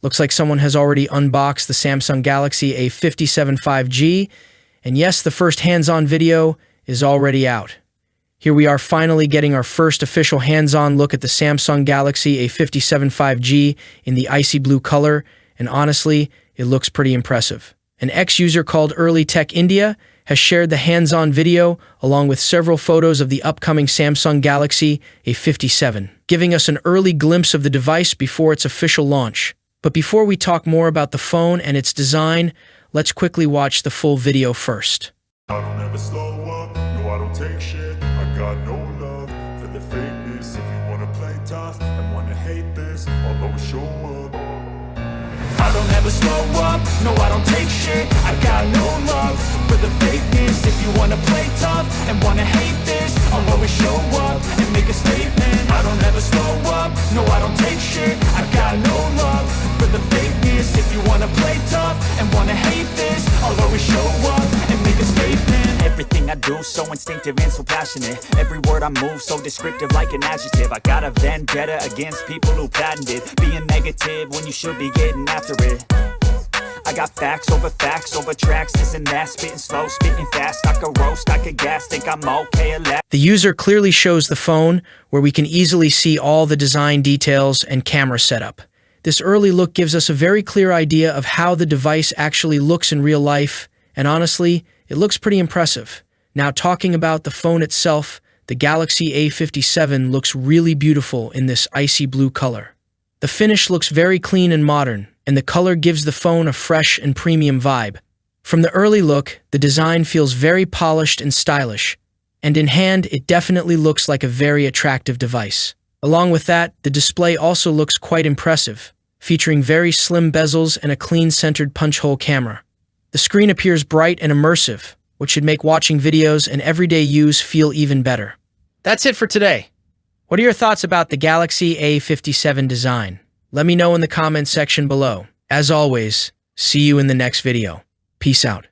Looks like someone has already unboxed the Samsung Galaxy A57 5G, and yes, the first hands-on video is already out. Here we are finally getting our first official hands-on look at the Samsung Galaxy A57 5G in the icy blue color, and honestly, it looks pretty impressive. An ex-user called Early Tech India has shared the hands-on video along with several photos of the upcoming Samsung Galaxy A57, giving us an early glimpse of the device before its official launch. But before we talk more about the phone and its design, let's quickly watch the full video first. I don't ever slow up, no I don't take shit. I got no love for the fakeness. If you wanna play tough and wanna hate this, I'll always show up. I don't ever slow up, no I don't take shit. I got no love for the fakeness. If you wanna play tough and wanna hate this, I'll always show up and make a statement. I don't ever slow up, no I don't take shit. I got no love for the fakeness. If you wanna play tough and wanna hate this, I'll always show up and make a statement. Everything I do so instinctive and so passionate. Every word I move so descriptive like an adjective. I got a vendetta against people who patented being negative when you should be getting after it. I got facts over tracks, this and that. Spitting slow, spitting fast. I could roast, I could gas, think I'm okay at last. The user clearly shows the phone, where we can easily see all the design details and camera setup. This early look gives us a very clear idea of how the device actually looks in real life, and honestly, it looks pretty impressive. Now, talking about the phone itself, the Galaxy A57 looks really beautiful in this icy blue color. The finish looks very clean and modern, and the color gives the phone a fresh and premium vibe. From the early look, the design feels very polished and stylish, and in hand, it definitely looks like a very attractive device. Along with that, the display also looks quite impressive, featuring very slim bezels and a clean-centered punch-hole camera. The screen appears bright and immersive, which should make watching videos and everyday use feel even better. That's it for today. What are your thoughts about the Galaxy A57 design? Let me know in the comments section below. As always, see you in the next video. Peace out.